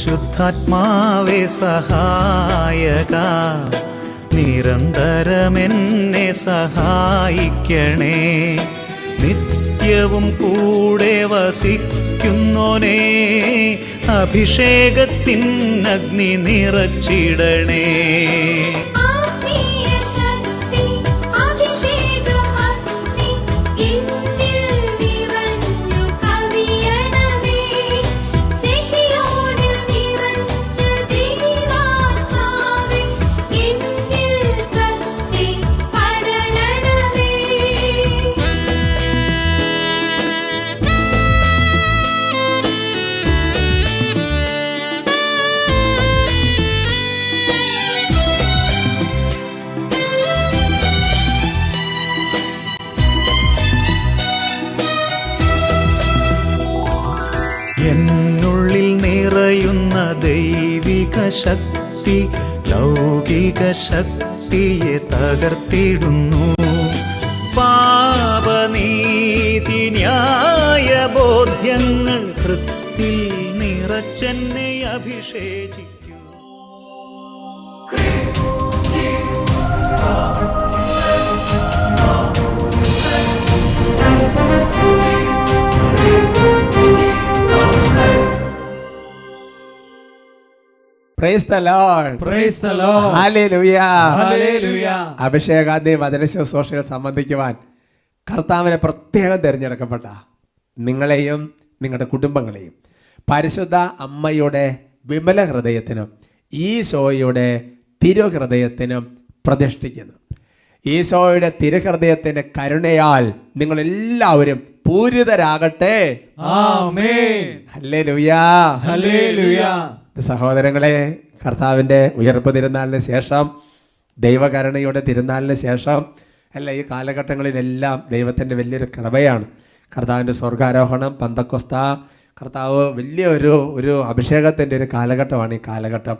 പരിശുദ്ധാത്മാവേ സഹായക, നിരന്തരമെന്നെ സഹായിക്കണേ. നിത്യവും കൂടെ വസിക്കുന്നോനേ, അഭിഷേകത്തിൻ അഗ്നി നിറച്ചിടണേ. എന്നുള്ളിൽ നിറയുന്ന ദൈവിക ശക്തി ലൗകിക ശക്തിയെ തകർത്തിടുന്നു. പാപനീതി ന്യായ ബോധ്യങ്ങൾ ഹൃത്തിൽ നിറച്ചെന്നെ അഭിഷേചിക്കൂ. Praise the Lord. Praise the Lord. Hallelujah. Hallelujah. അഭിഷേകാന്തി വചന ശുശ്രൂഷകൾ സംബന്ധിക്കുവാൻ കർത്താവിനെ പ്രത്യേകം തിരഞ്ഞെടുക്കപ്പെട്ട നിങ്ങളെയും നിങ്ങളുടെ കുടുംബങ്ങളെയും പരിശുദ്ധ അമ്മയുടെ വിമല ഹൃദയത്തിനും ഈശോയുടെ തിരുഹൃദയത്തിനും പ്രതിഷ്ഠിക്കുന്നു. ഈശോയുടെ തിരുഹൃദയത്തിന്റെ കരുണയാൽ നിങ്ങളെല്ലാവരും പൂരിതരാകട്ടെ. ആമേൻ. ഹല്ലേലൂയാ. ഹല്ലേലൂയാ. സഹോദരങ്ങളെ, കർത്താവിൻ്റെ ഉയർപ്പ് തിരുനാളിന് ശേഷം, ദൈവകരുണയുടെ തിരുനാളിന് ശേഷം അല്ല, ഈ കാലഘട്ടങ്ങളിലെല്ലാം ദൈവത്തിൻ്റെ വലിയൊരു കൃപയാണ്. കർത്താവിൻ്റെ സ്വർഗാരോഹണം, പന്തക്കൊസ്ത, കർത്താവ് വലിയ ഒരു അഭിഷേകത്തിൻ്റെ ഒരു കാലഘട്ടമാണ് ഈ കാലഘട്ടം.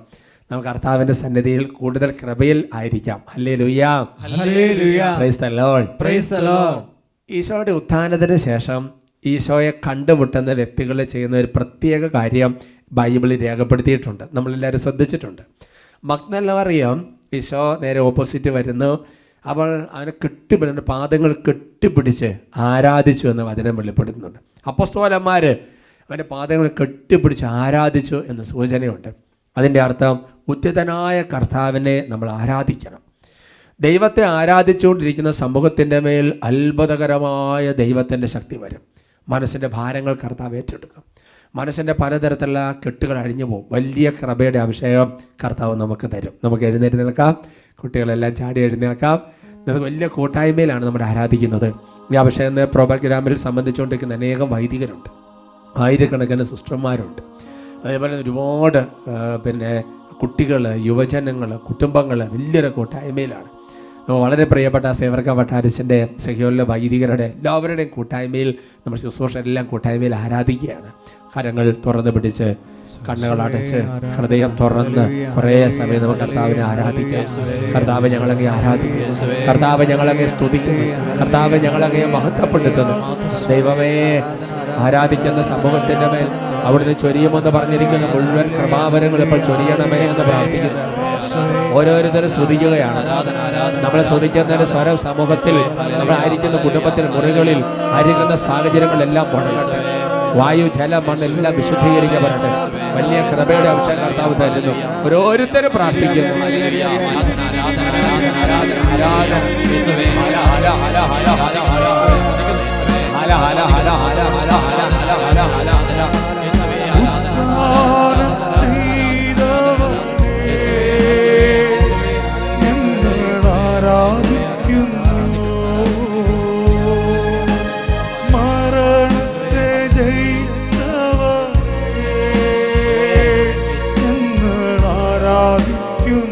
നമുക്ക് കർത്താവിൻ്റെ സന്നിധിയിൽ കൂടുതൽ കൃപയിൽ ആയിരിക്കാം. Hallelujah. Hallelujah. Praise the Lord. Praise the Lord. ഈശോയുടെ ഉത്ഥാനത്തിന് ശേഷം ഈശോയെ കണ്ടുമുട്ടുന്ന വ്യക്തികൾ ചെയ്യുന്ന ഒരു പ്രത്യേക കാര്യം ബൈബിളിൽ രേഖപ്പെടുത്തിയിട്ടുണ്ട്. നമ്മളെല്ലാവരും ശ്രദ്ധിച്ചിട്ടുണ്ട്. മഗ്ദലന മറിയം ഈശോ നേരെ ഓപ്പോസിറ്റ് വരുന്നു. അവൾ അവനെ കെട്ടിപ്പിടിച്ച്, പാദങ്ങൾ കെട്ടിപ്പിടിച്ച് ആരാധിച്ചു എന്ന് വചനം വെളിപ്പെടുത്തുന്നുണ്ട്. അപ്പോസ്തലന്മാർ അവൻ്റെ പാദങ്ങൾ കെട്ടിപ്പിടിച്ച് ആരാധിച്ചു എന്ന് സൂചനയുണ്ട്. അതിൻ്റെ അർത്ഥം ഉദ്യതനായ കർത്താവിനെ നമ്മൾ ആരാധിക്കണം. ദൈവത്തെ ആരാധിച്ചുകൊണ്ടിരിക്കുന്ന സമൂഹത്തിൻ്റെ മേൽ അത്ഭുതകരമായ ദൈവത്തിൻ്റെ ശക്തി വരും. മനസ്സിൻ്റെ ഭാരങ്ങൾ കർത്താവ് ഏറ്റെടുക്കും. മനസ്സിൻ്റെ പലതരത്തിലുള്ള കെട്ടുകൾ അഴിഞ്ഞു പോകും. വലിയ കൃപയുടെ അഭിഷേകം കർത്താവ് നമുക്ക് തരും. നമുക്ക് എഴുന്നേറ്റ് നിൽക്കാം. കുട്ടികളെല്ലാം ചാടി എഴുന്നേൽക്കാം. ഇത് വലിയ കൂട്ടായ്മയിലാണ് നമ്മൾ ആരാധിക്കുന്നത്. ഈ അഭിഷേകം പ്രോഗ്രാമിൽ സംബന്ധിച്ചുകൊണ്ടിരിക്കുന്ന അനേകം വൈദികരുണ്ട്, ആയിരക്കണക്കിന് സിസ്റ്റർമാരുണ്ട്. അതേപോലെ ഒരുപാട് കുട്ടികൾ, യുവജനങ്ങൾ, കുടുംബങ്ങൾ വലിയൊരു കൂട്ടായ്മയിലാണ്. വളരെ പ്രിയപ്പെട്ട സേവർക്ക വട്ടാരച്ചൻ്റെ സഹയോലിലെ വൈദികരുടെ എല്ലാവരുടെയും കൂട്ടായ്മയിൽ നമ്മൾ ശുശ്രൂഷ എല്ലാം കൂട്ടായ്മയിൽ ആരാധിക്കുകയാണ്. കരങ്ങൾ തുറന്ന് പിടിച്ച്, കണ്ണുകൾ അടച്ച്, ഹൃദയം തുറന്ന് കുറേ സമയം നമുക്ക് കർത്താവിനെ ആരാധിക്കാം. കർത്താവ് ഞങ്ങളങ്ങേ ആരാധിക്കുന്നു. കർത്താവ് ഞങ്ങളങ്ങേ സ്തുതിക്കുന്നു. കർത്താവ് ഞങ്ങളങ്ങേ മഹത്വപ്പെടുത്തുന്നു. ദൈവമേ, ആരാധിക്കുന്ന സമൂഹത്തിൻ്റെ മേൽ അവിടുന്ന് ചൊരിയുമെന്ന് പറഞ്ഞിരിക്കുന്ന മുഴുവൻ കൃപാവരങ്ങൾ ഇപ്പോൾ ചൊരിയണമേ എന്ന് പ്രാർത്ഥിക്കുന്നു. ഓരോരുത്തരും സ്തുതിക്കുകയാണ്. നമ്മളെ സ്തുതിക്കുന്നതിന് സ്വരം സമൂഹത്തിൽ, നമ്മളായിരിക്കുന്ന കുടുംബത്തിൽ, മുറികളിൽ ആയിരിക്കുന്ന സാഹചര്യങ്ങളെല്ലാം പോകട്ടെ. വായു, ജലം, മണ്ണെല്ലാം വിശുദ്ധീകരിക്കപ്പെടട്ടെ. വലിയ കൃപയുടെ അഭിഷേകം കർത്താവ് തരുന്നു. ഓരോരുത്തരും പ്രാർത്ഥിക്കുന്നു.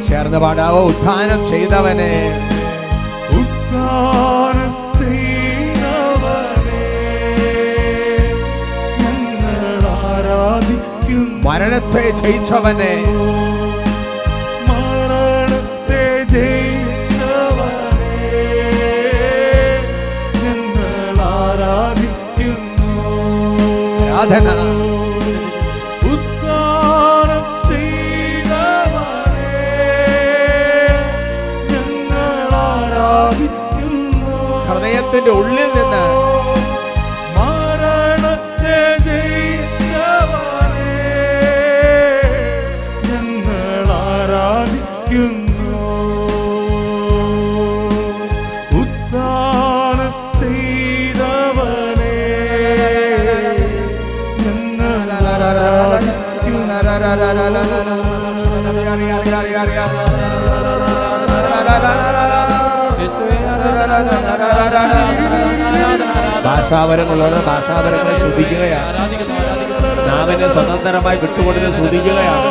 ചേർന്ന് പാടാവോ? ഉത്ഥാനം ചെയ്തവനെ, ഉത്ഥാനം ചെയ്തവനെ ഞങ്ങൾ ആരാധിക്കുന്നു. മരണത്തെ ജയിച്ചവനെ, മരണത്തെ ജയിച്ചവനെ ഞങ്ങൾ ആരാധിക്കുന്നു. ആരാധന. ഉത്ഥാനം ദൈവത്തിന്റെ ഉള്ളിൽ നിന്ന് മരണത്തെ ജയിച്ചവനെ ഞങ്ങൾ ആരാധിക്കുന്നു. ഉദ്ധാനം ചെയ്തവനെ ഞങ്ങൾ ഭാഷാപരങ്ങളുള്ള ഭാഷാപരങ്ങളെ ശ്രദ്ധിക്കുകയാണ്. നാവിനെ സ്വതന്ത്രമായി വിട്ടുകൊടുത്ത് ശ്രദ്ധിക്കുകയാണ്.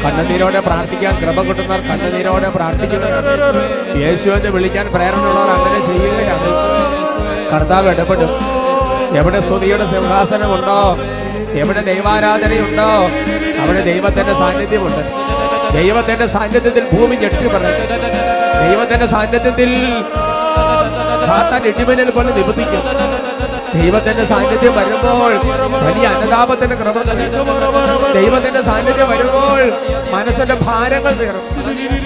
കണ്ണുനീരോടെ പ്രാർത്ഥിക്കാൻ കൃപ കിട്ടുന്നവർ കണ്ണുനീരോടെ പ്രാർത്ഥിക്കുന്നവർ, യേശുവിനെ വിളിക്കാൻ പ്രേരണയുള്ളവർ അങ്ങനെ ചെയ്യുകയാണ്. കർത്താവ് ഇടപെടും. എവിടെ സ്തുതിയുടെ സിംഹാസനമുണ്ടോ, എവിടെ ദൈവാരാധനയുണ്ടോ, അവിടെ ദൈവത്തിന്റെ സാന്നിധ്യമുണ്ട്. ദൈവത്തിന്റെ സാന്നിധ്യത്തിൽ ഭൂമി ഞെട്ടിപ്പറയും. ദൈവത്തിന്റെ സാന്നിധ്യത്തിൽ സാത്താൻ ഇടിമിന്നൽ പോലെ നിബന്ധിക്കും. ദൈവത്തിന്റെ സാന്നിധ്യം വരുമ്പോൾ വലിയ അനുതാപത്തിന്റെ കൃപ. ദൈവത്തിന്റെ സാന്നിധ്യം വരുമ്പോൾ മനസ്സിന്റെ ഭാരങ്ങൾ തീരും,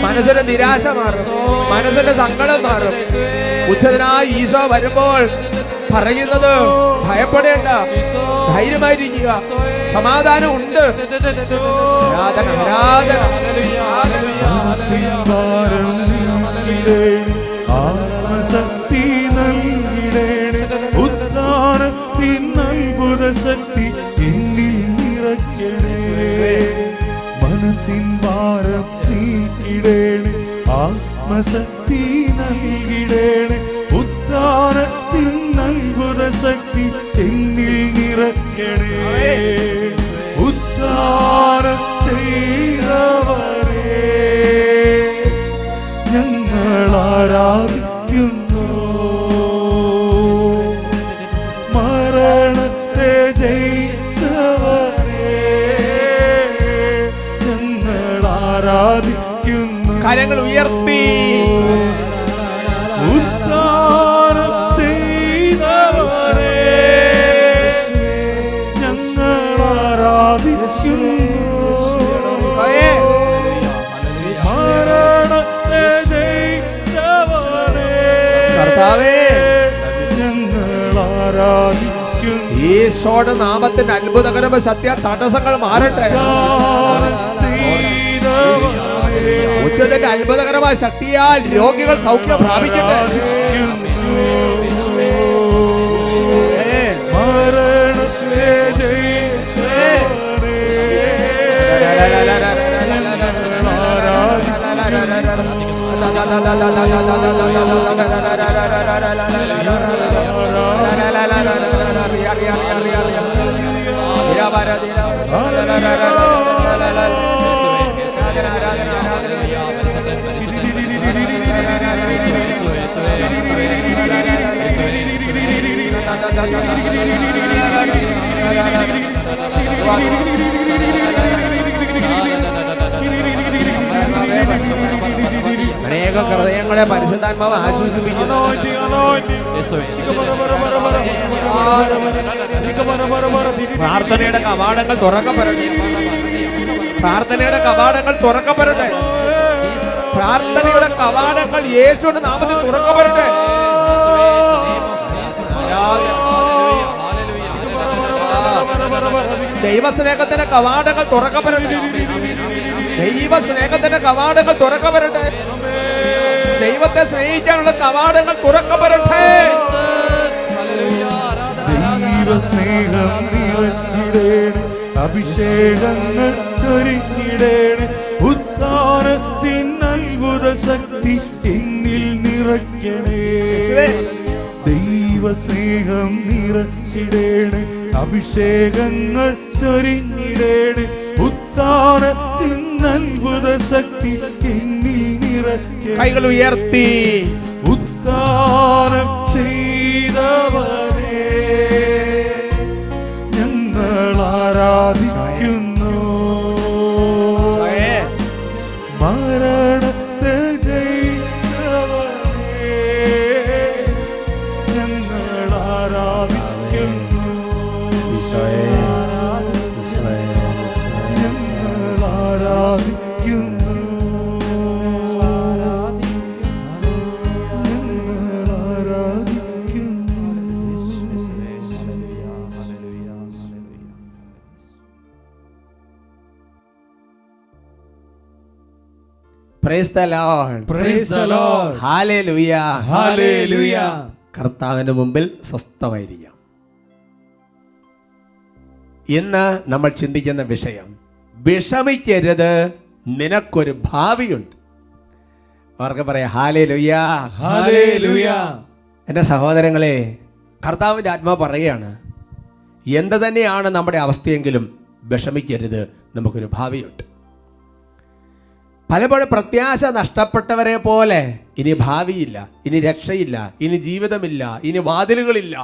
മനസ്സിന്റെ നിരാശ മാറും, മനസ്സിന്റെ സങ്കടം മാറും. ഉദ്ധതനായ ഈശോ വരുമ്പോൾ പറയുന്നത് ഭയപ്പെടേണ്ട, ധൈര്യമായിരിക്കുക, സമാധാനം ഉണ്ട്. ആരാധന ആരാധന ആത്മശക്തി നൽകിടേണേ. ഉദ്ധാനത്തിൻ അത്ഭുത ശക്തി എന്നിൽ നിറയ്ക്കണേ. മനസ്സിൻ ഭാരം നീക്കിടേണേ. ആത്മശക്തി നൽകിടേണേ. ഉദ്ധാനത്തിൻ അത്ഭുത ശക്തി എന്നിൽ നിറയ്ക്കണേ. ഉദ്ധാനം ചെയ്തവരെ ഞങ്ങൾ ആരാധിക്കുന്നു. മരണത്തെ ജയിച്ചവരെ ഞങ്ങൾ ആരാധിക്കുന്നു. കരങ്ങൾ ഉയർത്തി ഉദ്ധാനം ചെയ്തവരെ ഞങ്ങൾ ആരാധിക്കുന്നു. മരണത്തെ ജയിച്ചവരെ കർത്താവേ ഞങ്ങൾ ആരാധിക്കുന്നു. ഈശോയുടെ നാമത്തിന്റെ അത്ഭുതകരമായ സത്യ തടസ്സങ്ങൾ മാറട്ടെ. ഉച്ചത്തിന്റെ അത്ഭുതകരമായ ശക്തിയാൽ രോഗികൾ സൗഖ്യം പ്രാപിക്കട്ടെ. അനേക ഹൃദയങ്ങളെ പരിശുദ്ധാത്മാവ് ആശ്വസിപ്പിക്കുന്നു. പ്രാർത്ഥനയുടെ കവാടങ്ങൾ തുറക്കപ്പെടട്ടെ. പ്രാർത്ഥനയുടെ കവാടങ്ങൾ തുറക്കപ്പെടട്ടെ. പ്രാർത്ഥനയുടെ കവാടങ്ങൾ യേശുവിന്റെ നാമത്തിൽ തുറക്കപ്പെടട്ടെ. ദൈവസ്നേഹത്തിന്റെ കവാടങ്ങൾ തുറക്കപ്പെടട്ടെ. ദൈവസ്നേഹത്തിന്റെ കവാടങ്ങൾ തുറക്കപ്പെടട്ടെ. ദൈവത്തെ സ്നേഹിക്കാനുള്ള കവാടങ്ങൾ തുറക്കപ്പെടട്ടെ. ദൈവസ്നേഹം നിറച്ചിടേണേ. അഭിഷേകങ്ങൾ ചൊരിഞ്ഞിടേണേ. ഉദ്ധാനത്തിൻ അത്ഭുത ശക്തി എന്നിൽ നിറയ്ക്കണേ. ദൈവസ്നേഹം നിറച്ചിടേണേ. അഭിഷേകങ്ങൾ ചൊരിഞ്ഞിടേണേ. ഉദ്ധാനത്തിൻ അത്ഭുത ശക്തി എന്നിൽ നിറയ്ക്കണേ. കൈകൾ ഉയർത്തി ഉദ്ധാനം ചെയ്തവരെ ഞങ്ങൾ ആരാധിക്കുന്നു. മരണത്തെ ജയിച്ചവരെ ഞങ്ങൾ ആരാധിക്കുന്നു. ഞങ്ങൾ ആരാധിക്കുന്നു. ഞങ്ങൾ ആരാധിക്കുന്നു. Price the Lord. Praise the Lord. Hallelujah. Hallelujah. കർത്താവിന്റെ മുമ്പിൽ സ്വസ്ഥമായിരിക്കാം. ഇന്ന് നമ്മൾ ചിന്തിക്കുന്ന വിഷയം, വിഷമിക്കരുത്, നിനക്കൊരു ഭാവിയുണ്ട്. അവർക്ക് പറയാം ഹല്ലേലൂയ. Hallelujah. എൻ്റെ സഹോദരങ്ങളെ, കർത്താവിൻ്റെ ആത്മാവ് പറയുകയാണ്, എന്ത് തന്നെയാണ് നമ്മുടെ അവസ്ഥയെങ്കിലും വിഷമിക്കരുത്, നമുക്കൊരു ഭാവിയുണ്ട്. പലപ്പോഴും പ്രത്യാശ നഷ്ടപ്പെട്ടവരെ പോലെ ഇനി ഭാവിയില്ല, ഇനി രക്ഷയില്ല, ഇനി ജീവിതമില്ല, ഇനി വാതിലുകളില്ല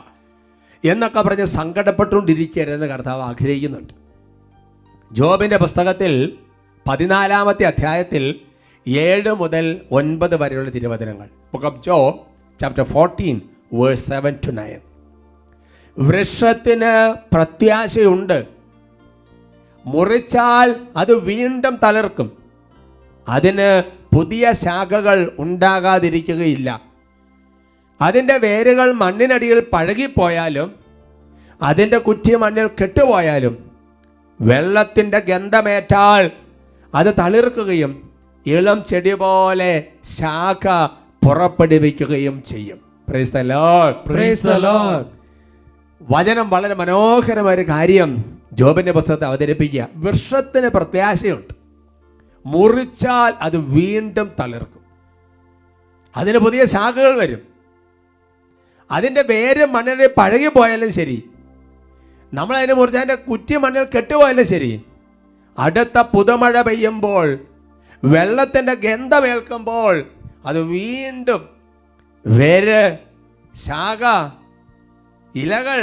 എന്നൊക്കെ പറഞ്ഞ് സങ്കടപ്പെട്ടുകൊണ്ടിരിക്കരുതെന്ന് കർത്താവ് ആഗ്രഹിക്കുന്നുണ്ട്. ജോബിൻ്റെ പുസ്തകത്തിൽ 14-ാമത്തെ അധ്യായത്തിൽ 7 മുതൽ 9 വരെയുള്ള തിരുവചനങ്ങൾ. Book of Job chapter 14 verse 7 to 9. വൃക്ഷത്തിന് പ്രത്യാശയുണ്ട്, മുറിച്ചാൽ അത് വീണ്ടും തളിർക്കും, അതിന് പുതിയ ശാഖകൾ ഉണ്ടാകാതിരിക്കുകയില്ല. അതിൻ്റെ വേരുകൾ മണ്ണിനടിയിൽ പഴകിപ്പോയാലും അതിൻ്റെ കുറ്റി മണ്ണിൽ കെട്ടുപോയാലും വെള്ളത്തിൻ്റെ ഗന്ധമേറ്റാൽ അത് തളിർക്കുകയും ഇളം ചെടി പോലെ ശാഖ പുറപ്പെടുവിക്കുകയും ചെയ്യും. Price the Lord. Praise the Lord. വചനം വളരെ മനോഹരമായ ഒരു കാര്യം ജോബിന്റെ പുസ്തകത്തെ അവതരിപ്പിക്കുക. വൃക്ഷത്തിന് പ്രത്യാശയുണ്ട്, മുറിച്ചാൽ അത് വീണ്ടും തളിർക്കും, അതിന് പുതിയ ശാഖകൾ വരും, അതിൻ്റെ വേര് മണ്ണിൽ പഴകിപ്പോയാലും ശരി, നമ്മളതിനെ മുറിച്ച് അതിൻ്റെ കുറ്റി മണ്ണിൽ കെട്ടുപോയാലും ശരി, അടുത്ത പുതുമഴ പെയ്യുമ്പോൾ, വെള്ളത്തിൻ്റെ ഗന്ധമേൽക്കുമ്പോൾ അത് വീണ്ടും വേര്, ശാഖ, ഇലകൾ,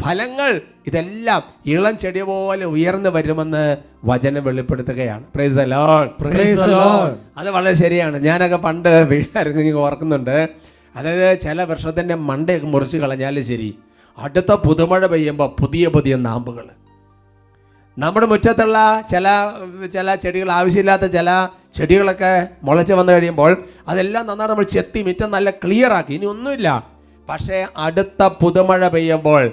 ഫലങ്ങൾ ഇതെല്ലാം ഇളം ചെടി പോലെ ഉയർന്നു വരുമെന്ന് വചനം വെളിപ്പെടുത്തുകയാണ്. Praise the Lord. Praise the Lord. അത് വളരെ ശരിയാണ്. ഞാനൊക്കെ പണ്ട് വീട്ടിലിറങ്ങി ഓർക്കുന്നുണ്ട്. അതായത് ചില വൃക്ഷത്തിൻ്റെ മണ്ടയൊക്കെ മുറിച്ച് കളഞ്ഞാലും ശരി, അടുത്ത പുതുമഴ പെയ്യുമ്പോൾ പുതിയ പുതിയ നാമ്പുകൾ. നമ്മുടെ മുറ്റത്തുള്ള ചില ചെടികൾ, ആവശ്യമില്ലാത്ത ചില ചെടികളൊക്കെ മുളച്ച് വന്നു കഴിയുമ്പോൾ അതെല്ലാം നന്നായി നമ്മൾ ചെത്തി മുറ്റം നല്ല ക്ലിയർ ആക്കി, ഇനി ഒന്നുമില്ല. പക്ഷേ അടുത്ത പുതുമഴ പെയ്യുമ്പോൾ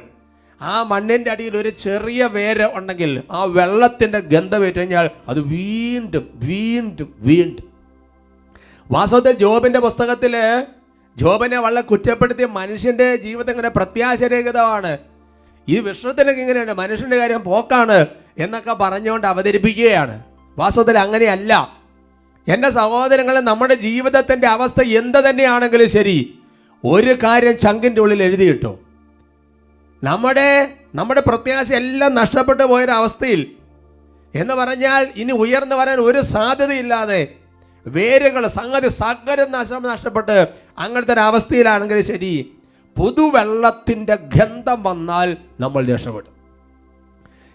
ആ മണ്ണിൻ്റെ അടിയിൽ ഒരു ചെറിയ വേര് ഉണ്ടെങ്കിൽ ആ വെള്ളത്തിൻ്റെ ഗന്ധമേറ്റ് കഴിഞ്ഞാൽ അത് വീണ്ടും വീണ്ടും വീണ്ടും. വാസ്തവത്തിൽ ജോബിൻ്റെ പുസ്തകത്തിൽ ജോബിനെ വളരെ കുറ്റപ്പെടുത്തിയ മനുഷ്യൻ്റെ ജീവിതം ഇങ്ങനെ പ്രത്യാശരഹിതമാണ്, ഈ വൃക്ഷത്തിനൊക്കെ ഇങ്ങനെയാണ്, മനുഷ്യൻ്റെ കാര്യം പോക്കാണ് എന്നൊക്കെ പറഞ്ഞുകൊണ്ട് അവതരിപ്പിക്കുകയാണ്. വാസ്തവത്തിൽ അങ്ങനെയല്ല. എൻ്റെ സഹോദരങ്ങളെ, നമ്മുടെ ജീവിതത്തിൻ്റെ അവസ്ഥ എന്ത് തന്നെയാണെങ്കിലും ശരി, ഒരു കാര്യം ചങ്കിൻ്റെ ഉള്ളിൽ എഴുതിയിട്ടു, നമ്മുടെ പ്രത്യാശ എല്ലാം നഷ്ടപ്പെട്ടു പോയൊരവസ്ഥയിൽ എന്ന് പറഞ്ഞാൽ ഇനി ഉയർന്നു വരാൻ ഒരു സാധ്യതയില്ലാതെ വേരുകൾ സംഗതി സകലം നഷ്ടപ്പെട്ട് അങ്ങനത്തെ ഒരു അവസ്ഥയിലാണെങ്കിൽ ശരി, പുതുവെള്ളത്തിൻ്റെ ഗന്ധം വന്നാൽ നമ്മൾ രക്ഷപ്പെടും.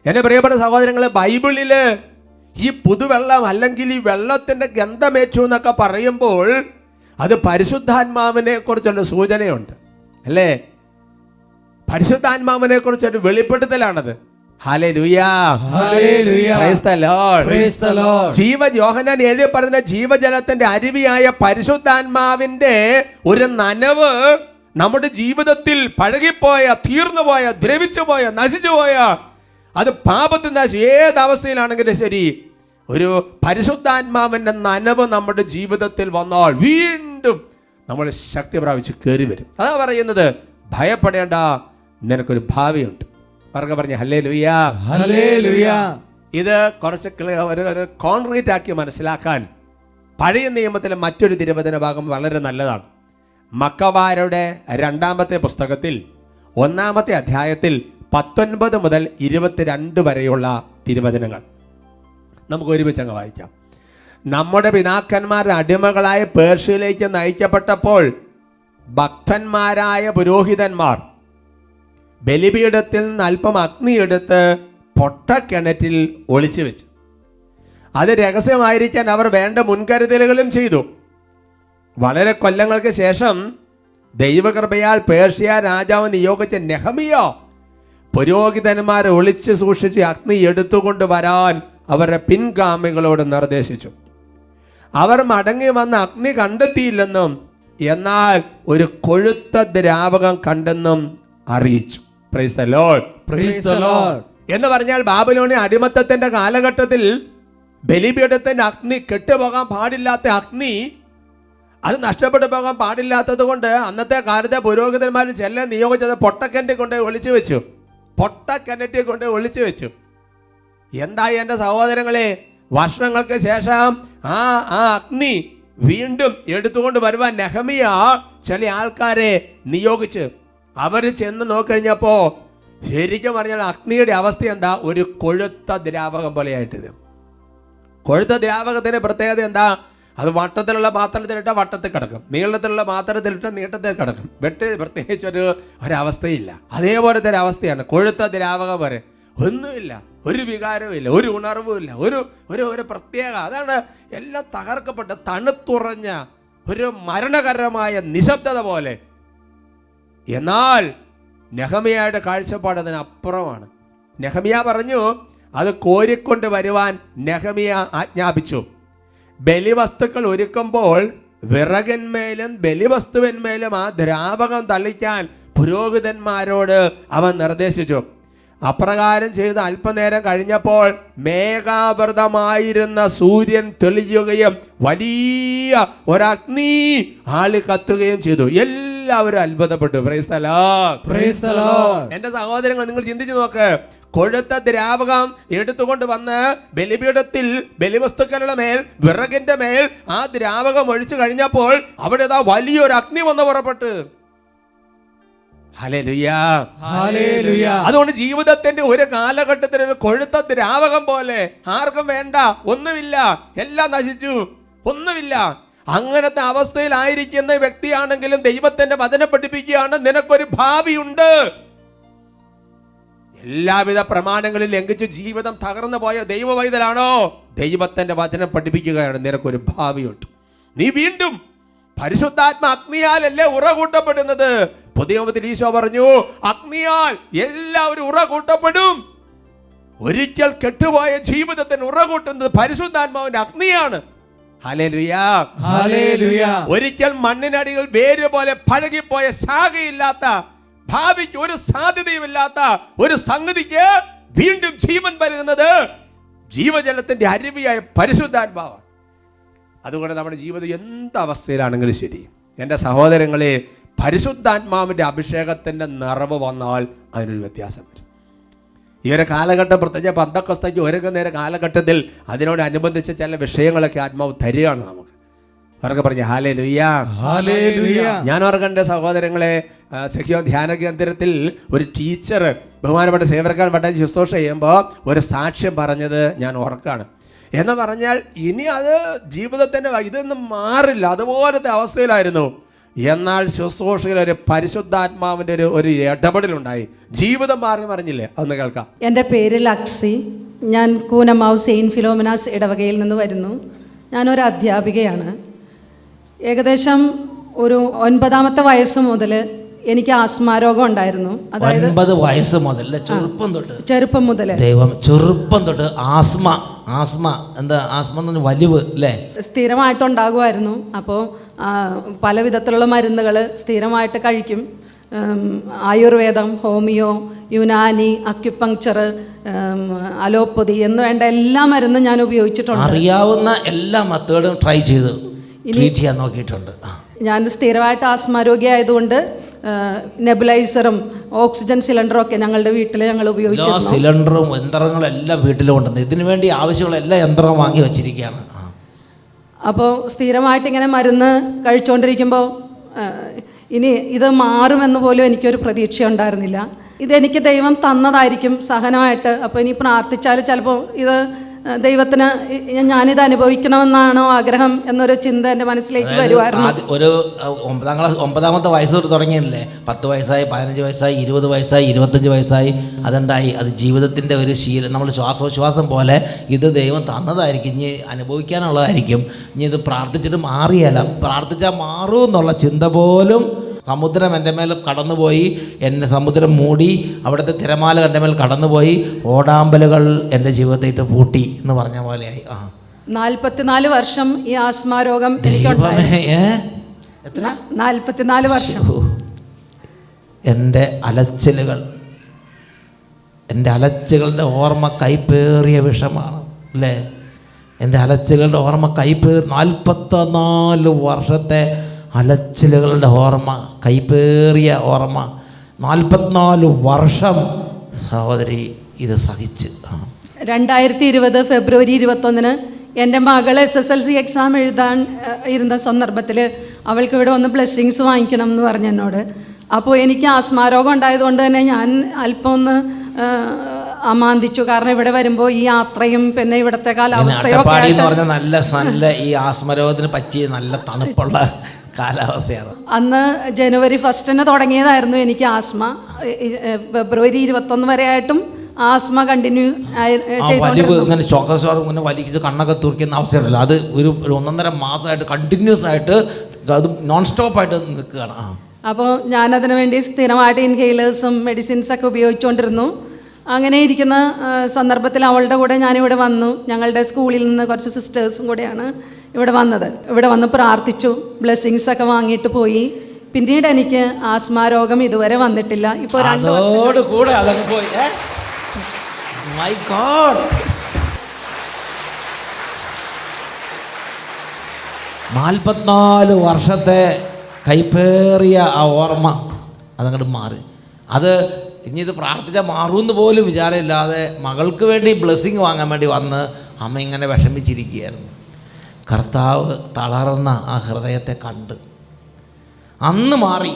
എൻ്റെ പ്രിയപ്പെട്ട സഹോദരങ്ങളെ, ബൈബിളിൽ ഈ പുതുവെള്ളം അല്ലെങ്കിൽ ഈ വെള്ളത്തിൻ്റെ ഗന്ധമേറ്റു എന്നൊക്കെ പറയുമ്പോൾ അത് പരിശുദ്ധാത്മാവിനെ കുറിച്ചൊരു സൂചനയുണ്ട്, അല്ലേ? പരിശുദ്ധാത്മാവിനെ കുറിച്ചൊരു വെളിപ്പെടുത്തലാണത്. Hallelujah. Hallelujah. Praise the Lord. Praise the Lord. യോഹന്നാൻ 7 പറയുന്ന ജീവജലത്തിന്റെ അരുവിയായ പരിശുദ്ധാത്മാവിന്റെ ഒരു നനവ് നമ്മുടെ ജീവിതത്തിൽ പഴകിപ്പോയ, തീർന്നുപോയ, ദ്രവിച്ചുപോയ, നശിച്ചുപോയ, അത് പാപത്തിൽ നശി ഏതവസ്ഥയിലാണെങ്കിലും ശരി, ഒരു പരിശുദ്ധാത്മാവിന്റെ നനവ് നമ്മുടെ ജീവിതത്തിൽ വന്നാൽ വീണ്ടും നമ്മൾ ശക്തി പ്രാപിച്ച് കയറി വരും. അതാ പറയുന്നത്, ഭയപ്പെടേണ്ട, നിനക്കൊരു ഭാവിയുണ്ട്. പറഞ്ഞ ഹല്ലേലൂയ. Hallelujah. ഇത് കുറച്ച് ഒരു കോൺക്രീറ്റ് ആക്കി മനസ്സിലാക്കാൻ പഴയ നിയമത്തിലെ മറ്റൊരു തിരുവചന ഭാഗം വളരെ നല്ലതാണ്. മക്കവാരുടെ 2-ാമത്തെ പുസ്തകത്തിൽ 1-ാമത്തെ അധ്യായത്തിൽ 19 മുതൽ 22 വരെയുള്ള തിരുവചനങ്ങൾ നമുക്ക് ഒരുമിച്ച് അങ്ങ് വായിക്കാം. നമ്മുടെ പിതാക്കന്മാർ അടിമകളായ പേർഷ്യയിലേക്ക് നയിക്കപ്പെട്ടപ്പോൾ ഭക്തന്മാരായ പുരോഹിതന്മാർ ബലിപീഠത്തിൽ നിന്ന് അല്പം അഗ്നി എടുത്ത് പൊട്ടക്കിണറ്റിൽ ഒളിച്ചു വെച്ചു. അത് രഹസ്യമായിരിക്കാൻ അവർ വേണ്ട മുൻകരുതലുകളും ചെയ്തു. വളരെ കൊല്ലങ്ങൾക്ക് ശേഷം ദൈവകൃപയാൽ പേർഷ്യ രാജാവ് നിയോഗിച്ച നെഹമിയ പുരോഹിതന്മാരെ ഒളിച്ചു സൂക്ഷിച്ച് അഗ്നി എടുത്തുകൊണ്ട് വരാൻ അവരുടെ പിൻഗാമികളോട് നിർദ്ദേശിച്ചു. അവർ മടങ്ങി വന്ന് അഗ്നി കണ്ടെത്തിയില്ലെന്നും എന്നാൽ ഒരു കൊഴുത്ത ദ്രാവകം കണ്ടെന്നും അറിയിച്ചു. Price the Lord. Praise the Lord. എന്ന് പറഞ്ഞാൽ ബാബിലോണിയ അടിമത്തത്തിന്റെ കാലഘട്ടത്തിൽ ബലിപീഠത്തിന്റെ അഗ്നി കെട്ടുപോകാൻ പാടില്ലാത്ത അഗ്നി, അത് നഷ്ടപ്പെട്ടു പോകാൻ പാടില്ലാത്തത് കൊണ്ട് അന്നത്തെ കാലത്തെ പുരോഹിതന്മാർ ചെല്ലാൻ നിയോഗിച്ചത് പൊട്ടക്കിണറ്റിൽ കൊണ്ട് ഒളിച്ചു വെച്ചു. പൊട്ടക്കിണറ്റിൽ കൊണ്ട് ഒളിച്ചു വെച്ചു. എന്തായി എൻ്റെ സഹോദരങ്ങളെ? വർഷങ്ങൾക്ക് ശേഷം ആ അഗ്നി വീണ്ടും എടുത്തുകൊണ്ട് വരുവാൻ നെഹമിയ ചില ആൾക്കാരെ നിയോഗിച്ച് അവർ ചെന്ന് നോക്കിക്കഴിഞ്ഞപ്പോ ശരിക്കും പറഞ്ഞാൽ അഗ്നിയുടെ അവസ്ഥ എന്താ? ഒരു കൊഴുത്ത ദ്രാവകം പോലെയായിട്ടിത്. കൊഴുത്ത ദ്രാവകത്തിന്റെ പ്രത്യേകത എന്താ? അത് വട്ടത്തിലുള്ള പാത്രത്തിലിട്ട വട്ടത്തിൽ കിടക്കും, നീളത്തിലുള്ള പാത്രത്തിലിട്ട നീട്ടത്തിൽ കിടക്കും. പ്രത്യേകിച്ച് ഒരവസ്ഥയില്ല. അതേപോലത്തെ ഒരു അവസ്ഥയാണ് കൊഴുത്ത ദ്രാവകം വരെ. ഒന്നുമില്ല, ഒരു വികാരവും ഇല്ല, ഒരു ഉണർവും ഇല്ല, ഒരു പ്രത്യേക, അതാണ് എല്ലാം തകർക്കപ്പെട്ട തണുത്തുറഞ്ഞ ഒരു മരണകരമായ നിശബ്ദത പോലെ. എന്നാൽ നെഹമിയയുടെ കാഴ്ചപ്പാട് അതിനപ്പുറമാണ്. നെഹമിയ പറഞ്ഞു, അത് കോരിക്കൊണ്ട് വരുവാൻ നെഹമിയ ആജ്ഞാപിച്ചു. ബലിവസ്തുക്കൾ ഒരുക്കുമ്പോൾ വിറകന്മേലും ബലിവസ്തുവിന്മേലും ആ ദ്രാവകം തളിക്കാൻ പുരോഹിതന്മാരോട് അവൻ നിർദ്ദേശിച്ചു. അപ്രകാരം ചെയ്ത് അല്പനേരം കഴിഞ്ഞപ്പോൾ മേഘാവൃതമായിരുന്ന സൂര്യൻ തെളിയുകയും വലിയ ഒരഗ്നി ആളി കത്തുകയും ചെയ്തു. എല്ലാവരും അത്ഭുതപ്പെട്ടു. Price the Lord, praise the Lord. എന്റെ സഹോദരങ്ങൾ, നിങ്ങൾ ചിന്തിച്ചു നോക്ക്. കൊഴുത്ത ദ്രാവകം എടുത്തുകൊണ്ട് വന്ന് ബലിപീഠത്തിൽ ബലിവസ്തുക്കളുടെ മേൽ, വിറകിന്റെ മേൽ ആ ദ്രാവകം ഒഴിച്ചു കഴിഞ്ഞപ്പോൾ അവിടെ വലിയൊരു അഗ്നി വന്ന് പുറപ്പെട്ടു. Hallelujah, hallelujah. അതുകൊണ്ട് ജീവിതത്തിന്റെ ഒരു കാലഘട്ടത്തിൽ ഒരു കൊഴുത്ത ദ്രാവകം പോലെ ആർക്കും വേണ്ട, ഒന്നുമില്ല, എല്ലാം നശിച്ചു, ഒന്നുമില്ല. അങ്ങനത്തെ അവസ്ഥയിലായിരിക്കുന്ന വ്യക്തിയാണെങ്കിലും ദൈവത്തിന്റെ വചനം പഠിപ്പിക്കുകയാണ്, നിനക്കൊരു ഭാവിയുണ്ട്. എല്ലാവിധ പ്രമാണങ്ങളിൽ ലംഘിച്ച് ജീവിതം തകർന്നു പോയ ദൈവവൈതലാണോ? ദൈവത്തിന്റെ വചനം പഠിപ്പിക്കുകയാണ്, നിനക്കൊരു ഭാവിയുണ്ട്. നീ വീണ്ടും പരിശുദ്ധാത്മ അഗ്നിയാലല്ലേ ഉറകൂട്ടപ്പെടുന്നത്. പുതിയ നിയമത്തിൽ ഈശോ പറഞ്ഞു, അഗ്നിയാൽ എല്ലാവരും ഉറകൂട്ടപ്പെടും. ഒരിക്കൽ കെട്ടുപോയ ജീവിതത്തിന് ഉറകൂട്ടുന്നത് പരിശുദ്ധാത്മാവിന്റെ അഗ്നിയാണ്. Hallelujah, hallelujah. ഒരിക്കൽ മണ്ണിനടിയിൽ വേര് പോലെ പഴകിപ്പോയ ശാഖയില്ലാത്ത, ഭാവിക്ക് ഒരു സാധ്യതയുമില്ലാത്ത ഒരു സംഗതിക്ക് വീണ്ടും ജീവൻ വരുന്നത് ജീവജലത്തിന്റെ അരുവിയായ പരിശുദ്ധാത്മാവാണ്. അതുകൊണ്ട് നമ്മുടെ ജീവിതം എന്ത് അവസ്ഥയിലാണെങ്കിലും ശരി, എൻ്റെ സഹോദരങ്ങളെ, പരിശുദ്ധാത്മാവിൻ്റെ അഭിഷേകത്തിൻ്റെ നിറവ് വന്നാൽ അതിനൊരു വ്യത്യാസം വരും. ഈ ഒരു കാലഘട്ടം, പ്രത്യേകിച്ച് പന്തക്കോസ്തയ്ക്ക് ഒരുങ്ങുന്ന കാലഘട്ടത്തിൽ അതിനോടനുബന്ധിച്ച് ചില വിഷയങ്ങളൊക്കെ ആത്മാവ് തരികയാണ് നമുക്ക്. അവർക്ക് പറഞ്ഞു ഹല്ലേലൂയ, ഹല്ലേലൂയ. ഞാൻ ഓർക്കണ്ട സഹോദരങ്ങളെ, സഖ്യോൻ ധ്യാന കേന്ദ്രത്തിൽ ഒരു ടീച്ചർ ബഹുമാനപ്പെട്ട സേവകർക്കാൻ പട്ടാൻ ശുശ്രൂഷ ചെയ്യുമ്പോൾ ഒരു സാക്ഷ്യം പറഞ്ഞത് ഞാൻ ഓർക്കാണ്. എന്ന് പറഞ്ഞാൽ ഇനി അത് ജീവിതത്തിൻ്റെ ഇതൊന്നും മാറില്ല, അതുപോലത്തെ അവസ്ഥയിലായിരുന്നു. എന്നാൽ ശുശ്രൂഷയിൽ ഒരു പരിശുദ്ധാത്മാവിൻ്റെ ഒരു ഇടപെടലുണ്ടായി, ജീവിതം മാറി പറഞ്ഞില്ലേ? അതൊന്ന് കേൾക്കാം. എൻ്റെ പേര് ലക്സി. ഞാൻ കൂനമാവ് സെയിൻറ്റ് ഫിലോമിനാസ് ഇടവകയിൽ നിന്ന് വരുന്നു. ഞാനൊരു അധ്യാപികയാണ്. ഏകദേശം ഒരു 9ാമത്തെ വയസ്സ് മുതൽ എനിക്ക് ആസ്മാരോഗം ഉണ്ടായിരുന്നു. അതായത് 9 വയസ്സ് മുതൽ, ചെറുപ്പം മുതൽ, ദൈവം ചെറുപ്പം തൊട്ട് ആസ്മ എന്താ ആസ്മ എന്ന് വലിവ് അല്ലേ, സ്ഥിരമായിട്ടുണ്ടാകുമായിരുന്നു. അപ്പോൾ പല വിധത്തിലുള്ള മരുന്നുകൾ സ്ഥിരമായിട്ട് കഴിക്കും. ആയുർവേദം, ഹോമിയോ, യുനാനി, അക്യുപങ്ക്ചർ, അലോപ്പതി എന്ന് വേണ്ട എല്ലാ മരുന്നും ഞാൻ ഉപയോഗിച്ചിട്ടുണ്ട്. അറിയാവുന്ന എല്ലാ മെത്തേഡും ട്രൈ ചെയ്ത് ട്രീറ്റ് ചെയ്യാൻ നോക്കിയിട്ടുണ്ട്. ഞാൻ സ്ഥിരമായിട്ട് ആസ്മാരോഗ്യ ആയതുകൊണ്ട് നെബുലൈസറും ഓക്സിജൻ സിലിണ്ടറും ഒക്കെ ഞങ്ങളുടെ വീട്ടിൽ ഞങ്ങൾ ഉപയോഗിച്ചിരുന്നു. സിലിണ്ടറും യന്ത്രങ്ങളും എല്ലാം വീട്ടിലുണ്ടെന്ന്, ഇതിനു വേണ്ടി ആവശ്യമുള്ള എല്ലാ യന്ത്രവും വാങ്ങി വെച്ചിരിക്കുകയാണ്. അപ്പോൾ സ്ഥിരമായിട്ട് ഇങ്ങനെ മരുന്ന് കഴിച്ചുകൊണ്ടിരിക്കുമ്പോൾ ഇനി ഇത് മാറുമെന്ന് പോലും എനിക്കൊരു പ്രതീക്ഷ ഉണ്ടായിരുന്നില്ല. ഇതെനിക്ക് ദൈവം തന്നതായിരിക്കും സഹനമായിട്ട്. അപ്പോൾ ഇനി പ്രാർത്ഥിച്ചാൽ ചിലപ്പോൾ ഇത് ദൈവത്തിന് ഞാനിത് അനുഭവിക്കണമെന്നാണോ ആഗ്രഹം എന്നൊരു ചിന്ത എൻ്റെ മനസ്സിലേക്ക് വരുമായിരുന്നു. ഒരു 9ാമത്തെ വയസ്സ് തൊട്ട് തുടങ്ങിയല്ലേ, 10 വയസ്സായി, 15 വയസ്സായി, 20 വയസ്സായി, 25 വയസ്സായി. അതെന്തായി? അത് ജീവിതത്തിൻ്റെ ഒരു ശീലം, നമ്മൾ ശ്വാസോച്ഛ്വാസം പോലെ ഇത് ദൈവം തന്നതായിരിക്കും, ഇനി അനുഭവിക്കാനുള്ളതായിരിക്കും. ഇനി ഇത് പ്രാർത്ഥിച്ചിട്ട് മാറിയല്ല, പ്രാർത്ഥിച്ചാൽ മാറും എന്നുള്ള ചിന്ത പോലും. സമുദ്രം എൻ്റെ മേൽ കടന്നുപോയി, എന്നെ സമുദ്രം മൂടി, അവിടുത്തെ തിരമാല എൻ്റെ മേൽ കടന്നുപോയി, ഓടാമ്പലുകൾ എൻ്റെ ജീവിതത്തെ ഇട്ട് പൂട്ടി എന്ന് പറഞ്ഞ പോലെയായി. 44 വർഷം ഈ ആസ്മാരോഗം എത്ര? 44 വർഷം. എൻ്റെ അലച്ചിലുകളുടെ ഓർമ്മ കൈപ്പേറിയ വിഷമാണ് അല്ലേ. എൻ്റെ അലച്ചിലുകളുടെ ഓർമ്മ കൈപ്പേർ 44 വർഷത്തെ അലച്ചിലുകളുടെ ഓർമ്മ, കൈപ്പേറിയ ഓർമ്മ. 44 വർഷം സഹോദരി ഇത് സഹിച്ച്. 2020 ഫെബ്രുവരി 21 എൻ്റെ മകൾ SSLC എക്സാം എഴുതാൻ ഇരുന്ന സന്ദർഭത്തിൽ അവൾക്ക് ഇവിടെ വന്ന് ബ്ലെസ്സിങ്സ് വാങ്ങിക്കണം എന്ന് പറഞ്ഞു എന്നോട്. അപ്പോൾ എനിക്ക് ആസ്മാരോഗം ഉണ്ടായതുകൊണ്ട് തന്നെ ഞാൻ അല്പം ഒന്ന് അമാന്തിച്ചു. കാരണം ഇവിടെ വരുമ്പോൾ ഈ യാത്രയും പിന്നെ ഇവിടുത്തെ കാലാവസ്ഥയൊക്കെ എന്ന് പറഞ്ഞാൽ നല്ല ഈ ആസ്മരോഗത്തിന് പറ്റിയ നല്ല തണുപ്പുള്ള കാലാവസ്ഥയാണ്. അന്ന് ജനുവരി 1 തുടങ്ങിയതായിരുന്നു എനിക്ക് ആസ്മ. ഫെബ്രുവരി 21 വരെ ആയിട്ടും ആസ്മ കണ്ടിന്യൂ ഇങ്ങനെ ശ്വാസം ഇങ്ങനെ വലിച്ച് കണ്ണൊക്കെ തുറക്കുന്ന അവസ്ഥയുണ്ടല്ലോ, അത് ഒരു 1.5 മാസമായിട്ട് കണ്ടിന്യൂസ് ആയിട്ട് അത് നോൺ സ്റ്റോപ്പായിട്ട് നിൽക്കുകയാണ്. അപ്പോൾ ഞാനതിനു വേണ്ടി സ്ഥിരമായിട്ട് ഇൻഹെയിലേഴ്സും മെഡിസിൻസൊക്കെ ഉപയോഗിച്ചുകൊണ്ടിരുന്നു. അങ്ങനെ ഇരിക്കുന്ന സന്ദർഭത്തിൽ അവളുടെ കൂടെ ഞാനിവിടെ വന്നു. ഞങ്ങളുടെ സ്കൂളിൽ നിന്ന് കുറച്ച് സിസ്റ്റേഴ്സും കൂടെയാണ് ഇവിടെ വന്നത്. ഇവിടെ വന്ന് പ്രാർത്ഥിച്ചു, ബ്ലെസ്സിങ്സൊക്കെ വാങ്ങിയിട്ട് പോയി. പിന്നീട് എനിക്ക് ആസ്മ രോഗം ഇതുവരെ വന്നിട്ടില്ല. ഇപ്പോൾ 2 വർഷം കൂടെ അതങ്ങ് പോയി. മൈ ഗോഡ്, 44 വർഷത്തെ കൈപ്പേറിയ ആ ഓർമ്മ അതങ്ങോട്ട് മാറി. അത് ഇനി ഇത് പ്രാർത്ഥിച്ചാൽ മാറുമെന്ന് പോലും വിചാരമില്ലാതെ മകൾക്ക് വേണ്ടി ബ്ലെസ്സിങ് വാങ്ങാൻ വേണ്ടി വന്ന് അമ്മ ഇങ്ങനെ വിഷമിച്ചിരിക്കുകയായിരുന്നു. കർത്താവ് തളർന്ന ആ ഹൃദയത്തെ കണ്ട് അന്ന് മാറി.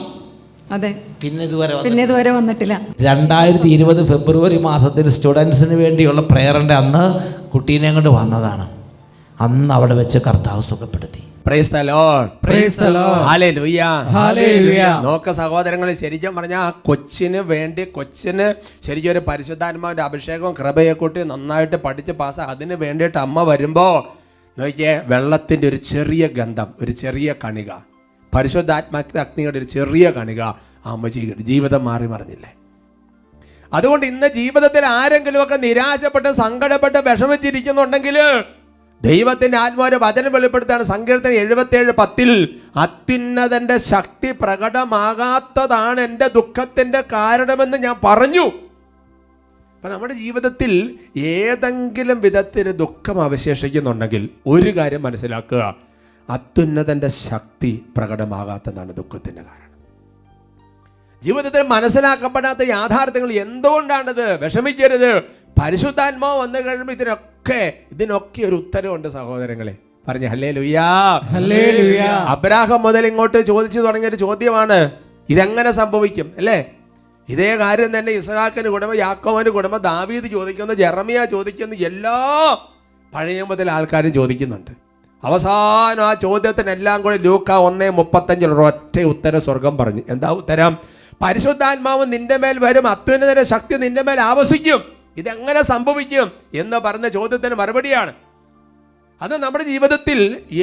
അതെ, പിന്നെ ഇതുവരെ വന്നിട്ടില്ല. 2020 ഫെബ്രുവരി മാസത്തിൽ സ്റ്റുഡൻസിന് വേണ്ടിയുള്ള പ്രേയറിൻ്റെ അന്ന് കുട്ടീനെ കൊണ്ട് വന്നതാണ്. അന്ന് അവിടെ വെച്ച് കർത്താവ് സുഖപ്പെടുത്തി. Praise the Lord, praise the Lord, hallelujah, hallelujah. നോക്ക സഹോദരങ്ങൾ, ശരിക്കും പറഞ്ഞാൽ ആ കൊച്ചിന് ശരിക്കും ഒരു പരിശുദ്ധാത്മാവിൻ്റെ അഭിഷേകവും കൃപയെ കൂട്ടി നന്നായിട്ട് പഠിച്ച് പാസ് അതിന് വേണ്ടിയിട്ട് അമ്മ വരുമ്പോൾ നോക്കിയേ, വെള്ളത്തിൻ്റെ ഒരു ചെറിയ ഗന്ധം, ഒരു ചെറിയ കണിക, പരിശുദ്ധാത്മാഗ്നിയുടെ ഒരു ചെറിയ കണിക അമ്മ ജീവിതം മാറി മറിഞ്ഞില്ലേ. അതുകൊണ്ട് ഇന്ന് ജീവിതത്തിൽ ആരെങ്കിലുമൊക്കെ നിരാശപ്പെട്ട് സങ്കടപ്പെട്ട് വിഷമിച്ചിരിക്കുന്നുണ്ടെങ്കിൽ ദൈവത്തിൻ്റെ ആത്മാവിന്റെ വചനം വെളിപ്പെടുത്താണ്. സങ്കീർത്തനം 77:10 അത്യുന്നതന്റെ ശക്തി പ്രകടമാകാത്തതാണ് എൻ്റെ ദുഃഖത്തിൻ്റെ കാരണമെന്ന് ഞാൻ പറഞ്ഞു. അപ്പം നമ്മുടെ ജീവിതത്തിൽ ഏതെങ്കിലും വിധത്തിൽ ദുഃഖം അവശേഷിക്കുന്നുണ്ടെങ്കിൽ ഒരു കാര്യം മനസ്സിലാക്കുക, അത്യുന്നതന്റെ ശക്തി പ്രകടമാകാത്തതാണ് ദുഃഖത്തിൻ്റെ കാരണം. ജീവിതത്തിൽ മനസ്സിലാക്കപ്പെടാത്ത യാഥാർത്ഥ്യങ്ങൾ എന്തുകൊണ്ടാണിത്? വിഷമിക്കരുത്. പരിശുദ്ധാത്മാവ് വന്നു കഴിയുമ്പോൾ ഇതിനൊക്കെ ഒരു ഉത്തരവുണ്ട് സഹോദരങ്ങളെ. പറഞ്ഞ ഹല്ലേലൂയാ, ഹല്ലേലൂയാ. അബ്രാഹാം മുതൽ ഇങ്ങോട്ട് ചോദിച്ചു തുടങ്ങിയ ഒരു ചോദ്യമാണ്, ഇതെങ്ങനെ സംഭവിക്കും അല്ലേ? ഇതേ കാര്യം തന്നെ ഇസ്ഹാക്കിന് കുടുംബം, യാക്കോബിന് കുടുംബം, ദാവീദ് ചോദിക്കുന്നു, ജെറമിയ ചോദിക്കുന്നു, എല്ലാ പഴയ മുതൽ ആൾക്കാരും ചോദിക്കുന്നുണ്ട്. അവസാനം ആ ചോദ്യത്തിനെല്ലാം കൂടി ലൂക്ക 1:35 ഒറ്റ ഉത്തരം സ്വർഗം പറഞ്ഞു. എന്താ ഉത്തരം? പരിശുദ്ധാത്മാവ് നിന്റെ മേൽ വരും, അത്യുന്നതന്റെ ശക്തി നിന്റെ മേൽ ആവസിക്കും. ഇതെങ്ങനെ സംഭവിക്കും എന്ന് പറഞ്ഞ ചോദ്യത്തിന് മറുപടിയാണ്. അത് നമ്മുടെ ജീവിതത്തിൽ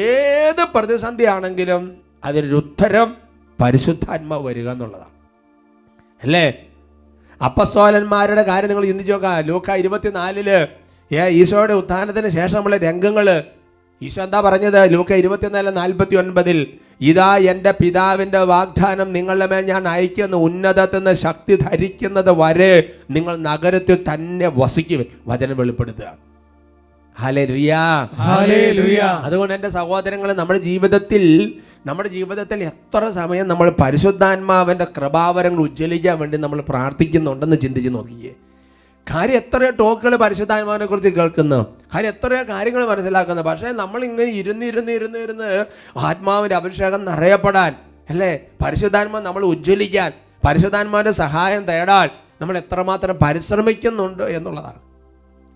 ഏത് പ്രതിസന്ധി ആണെങ്കിലും അതിനൊരു ഉത്തരം പരിശുദ്ധാത്മാവ് വരിക എന്നുള്ളതാണ് അല്ലേ? അപ്പസ്തോലന്മാരുടെ കാര്യം നിങ്ങൾ ചിന്തിച്ചു നോക്കുക. ലൂക്ക 24 ഈശോയുടെ ഉത്ഥാനത്തിന് ശേഷമുള്ള രംഗങ്ങള് ഈശോ എന്താ പറഞ്ഞത്? ലൂക്ക 24:49 ഇതാ എൻ്റെ പിതാവിൻ്റെ വാഗ്ദാനം നിങ്ങളുടെ മേൽ ഞാൻ അയക്കുന്ന ഉന്നതത്തിൽ നിന്ന് ശക്തി ധരിക്കുന്നത് വരെ നിങ്ങൾ നഗരത്തിൽ തന്നെ വസിക്കും. വചനം വെളിപ്പെടുത്തുക. Hallelujah, hallelujah. അതുകൊണ്ട് എൻ്റെ സഹോദരങ്ങളെ, നമ്മുടെ ജീവിതത്തിൽ എത്ര സമയം നമ്മൾ പരിശുദ്ധാത്മാവിൻ്റെ കൃപാവരങ്ങൾ ഉജ്ജ്വലിക്കാൻ വേണ്ടി നമ്മൾ പ്രാർത്ഥിക്കുന്നുണ്ടെന്ന് ചിന്തിച്ച് നോക്കിയേ. കാര്യം എത്രയോ ടോക്കുകൾ പരിശുദ്ധാത്മാവിനെ കുറിച്ച് കേൾക്കുന്നു, കാര്യം എത്രയോ കാര്യങ്ങൾ മനസ്സിലാക്കുന്നു. പക്ഷേ നമ്മൾ ഇങ്ങനെ ഇരുന്ന് ആത്മാവിൻ്റെ അഭിഷേകം നിറയപ്പെടാൻ അല്ലേ, പരിശുദ്ധാത്മാവ് നമ്മൾ ഉജ്ജ്വലിക്കാൻ, പരിശുദ്ധാത്മാവിൻ്റെ സഹായം തേടാൻ നമ്മൾ എത്രമാത്രം പരിശ്രമിക്കുന്നുണ്ട് എന്നുള്ളതാണ്.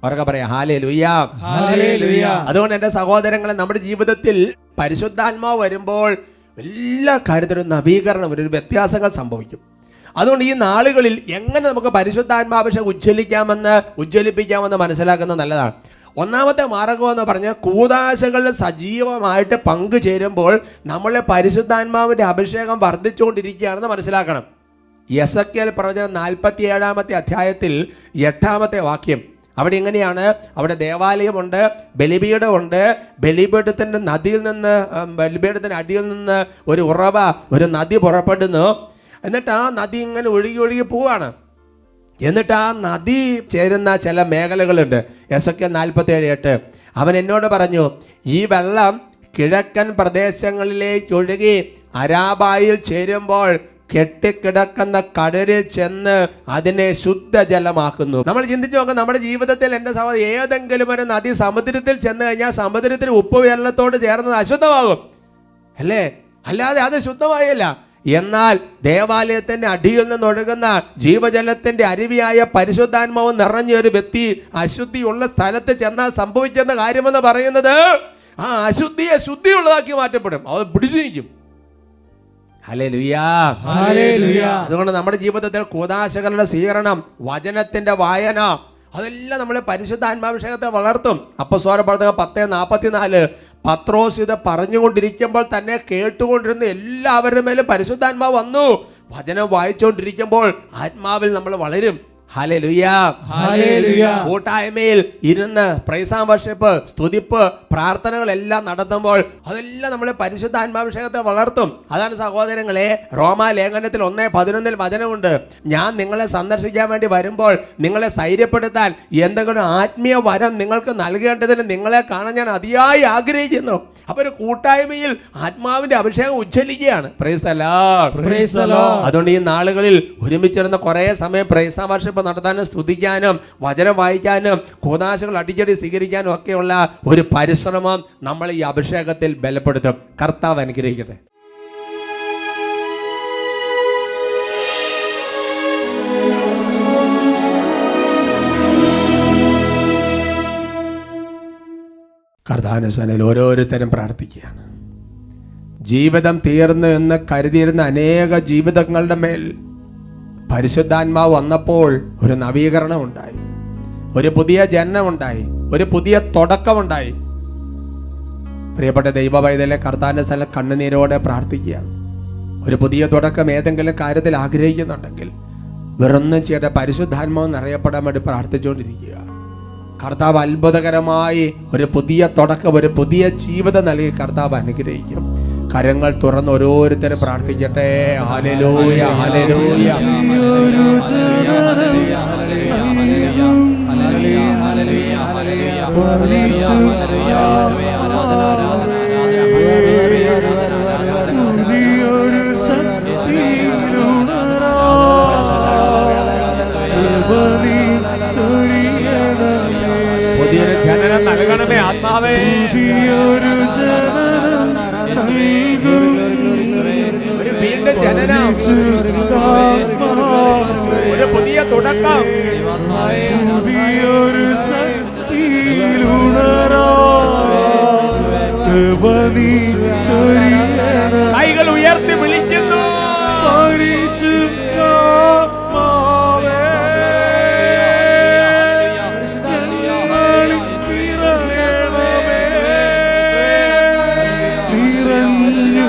അവരൊക്കെ പറയാം ഹല്ലേലൂയ, ഹല്ലേലൂയ. അതുകൊണ്ട് എൻ്റെ സഹോദരങ്ങളെ, നമ്മുടെ ജീവിതത്തിൽ പരിശുദ്ധാത്മാവ് വരുമ്പോൾ എല്ലാ കാര്യത്തിലും നവീകരണം, ഒരു വ്യത്യാസങ്ങൾ സംഭവിക്കും. അതുകൊണ്ട് ഈ നാളുകളിൽ എങ്ങനെ നമുക്ക് പരിശുദ്ധാത്മാഭിഷേകം ഉജ്ജ്വലിപ്പിക്കാമെന്ന് മനസ്സിലാക്കുന്നത് നല്ലതാണ്. ഒന്നാമത്തെ മാർഗം എന്ന് പറഞ്ഞാൽ കൂദാശകളിൽ സജീവമായിട്ട് പങ്കുചേരുമ്പോൾ നമ്മളെ പരിശുദ്ധാത്മാവിൻ്റെ അഭിഷേകം വർദ്ധിച്ചുകൊണ്ടിരിക്കുകയാണെന്ന് മനസ്സിലാക്കണം. യെസക്കേൽ പ്രവചനം 47-ാമത്തെ അധ്യായത്തിൽ 8-ാമത്തെ വാക്യം അവിടെ ഇങ്ങനെയാണ്. അവിടെ ദേവാലയമുണ്ട്, ബലിപീഠമുണ്ട്. ബലിപീഠത്തിൻ്റെ ബലിപീഠത്തിൻ്റെ അടിയിൽ നിന്ന് ഒരു ഉറവ, ഒരു നദി പുറപ്പെടുന്നു. എന്നിട്ട് ആ നദി ഇങ്ങനെ ഒഴുകി പോവാണ്. എന്നിട്ട് ആ നദി ചേരുന്ന ചില മേഖലകളുണ്ട്. യെസക്കേൽ 47:8 അവൻ എന്നോട് പറഞ്ഞു, ഈ വെള്ളം കിഴക്കൻ പ്രദേശങ്ങളിലേക്ക് ഒഴുകി അരാബായിൽ ചേരുമ്പോൾ കെട്ടിക്കിടക്കുന്ന കടലിൽ ചെന്ന് അതിനെ ശുദ്ധജലമാക്കുന്നു. നമ്മൾ ചിന്തിച്ചു നോക്കാം, നമ്മുടെ ജീവിതത്തിൽ എൻ്റെ സഹോദരൻ ഏതെങ്കിലും ഒരു നദി സമുദ്രത്തിൽ ചെന്ന് കഴിഞ്ഞാൽ സമുദ്രത്തിൽ ഉപ്പ് വെള്ളത്തോട് ചേർന്നത് അശുദ്ധമാകും അല്ലേ? അല്ലാതെ അത് ശുദ്ധമായല്ല. എന്നാൽ ദേവാലയത്തിന്റെ അടിയിൽ നിന്നൊഴുകുന്ന ജീവജലത്തിന്റെ അരുവിയായ പരിശുദ്ധാത്മാവ് നിറഞ്ഞ ഒരു വ്യക്തി അശുദ്ധിയുള്ള സ്ഥലത്ത് ചെന്നാൽ സംഭവിക്കുന്ന കാര്യമെന്ന് പറയുന്നത് ആ അശുദ്ധിയെ ശുദ്ധിയുള്ളതാക്കി മാറ്റപ്പെടും. അത് പിടിച്ചു നിൽക്കും. ഹല്ലേലൂയ. അതുകൊണ്ട് നമ്മുടെ ജീവിതത്തിൽ കൂദാശകളുടെ സ്വീകരണം, വചനത്തിന്റെ വായന, അതെല്ലാം നമ്മളെ പരിശുദ്ധാത്മാഭിഷേകത്തെ വളർത്തും. അപ്പോസ്തല പ്രവർത്തനം 10:44 പത്രോസ് ഇത് പറഞ്ഞുകൊണ്ടിരിക്കുമ്പോൾ തന്നെ കേട്ടുകൊണ്ടിരുന്ന എല്ലാവരുടെ മേലും പരിശുദ്ധാത്മാവ് വന്നു. വചനം വായിച്ചുകൊണ്ടിരിക്കുമ്പോൾ ആത്മാവിൽ നമ്മൾ വളരും. ഹല്ലേലൂയ. കൂട്ടായ്മയിൽ ഇരുന്ന് പ്രൈസ് ആൻഡ് വർഷിപ്പ്, സ്തുതിപ്പ്, പ്രാർത്ഥനകളെല്ലാം നടത്തുമ്പോൾ അതെല്ലാം നമ്മളെ പരിശുദ്ധാത്മാഭിഷേകത്തെ വളർത്തും. അതാണ് സഹോദരങ്ങളെ റോമാ ലേഖനത്തിൽ 1:11 വചനമുണ്ട്, ഞാൻ നിങ്ങളെ സന്ദർശിക്കാൻ വേണ്ടി വരുമ്പോൾ നിങ്ങളെ സ്ഥൈര്യപ്പെടുത്താൻ എന്തെങ്കിലും ആത്മീയ വരം നിങ്ങൾക്ക് നൽകേണ്ടതിന് നിങ്ങളെ കാണാൻ ഞാൻ അതിയായി ആഗ്രഹിക്കുന്നു. അപ്പൊ ഒരു കൂട്ടായ്മയിൽ ആത്മാവിന്റെ അഭിഷേകം ഉജ്ജ്വലിക്കുകയാണ്. Price the Lord. അതുകൊണ്ട് ഈ നാളുകളിൽ ഒരുമിച്ചിരുന്ന കുറേ സമയം പ്രൈസ് ആൻഡ് വർഷിപ്പ് നടത്താനും സ്തുതിക്കാനും വചനം വായിക്കാനും കൂദാശകൾ അടിച്ചടി സ്വീകരിക്കാനും ഒക്കെയുള്ള ഒരു പരിശ്രമം നമ്മൾ ഈ അഭിഷേകത്തിൽ ബലപ്പെടുത്തും. കർത്താവ് അനുഗ്രഹിക്കട്ടെ. കർത്താവിനുസനയിൽ ഓരോരുത്തരും പ്രാർത്ഥിക്കുകയാണ്. ജീവിതം തീർന്നു എന്ന് കരുതിയിരുന്ന അനേക ജീവിതങ്ങളുടെ മേൽ പരിശുദ്ധാത്മാവ് വന്നപ്പോൾ ഒരു നവീകരണം ഉണ്ടായി, ഒരു പുതിയ ജനനമുണ്ടായി, ഒരു പുതിയ തുടക്കമുണ്ടായി. പ്രിയപ്പെട്ട ദൈവ പൈതലെ, കർത്താവിന്റെ സ്ഥലം കണ്ണുനീരോടെ പ്രാർത്ഥിക്കുകയാണ്. ഒരു പുതിയ തുടക്കം ഏതെങ്കിലും കാര്യത്തിൽ ആഗ്രഹിക്കുന്നുണ്ടെങ്കിൽ വെറൊന്നും ചെയ്യേണ്ട, പരിശുദ്ധാത്മാവ് നിറയപ്പെടാൻ വേണ്ടി പ്രാർത്ഥിച്ചുകൊണ്ടിരിക്കുക. കർത്താവ് അത്ഭുതകരമായി ഒരു പുതിയ തുടക്കം, ഒരു പുതിയ ജീവിതം നൽകി കർത്താവ് അനുഗ്രഹിക്കും. കരങ്ങൾ തുറന്ന് ഓരോരുത്തരും പ്രാർത്ഥിക്കട്ടെ. Hallelujah, hallelujah. പുതിയൊരു ജനനം നൽകണമേ ആത്മാവേ. ഒരു വീണ്ടും ജനനം, ഒരു പുതിയ തുടക്കം. കൈകൾ ഉയർത്തി വിളിക്കുന്നു. നിറഞ്ഞു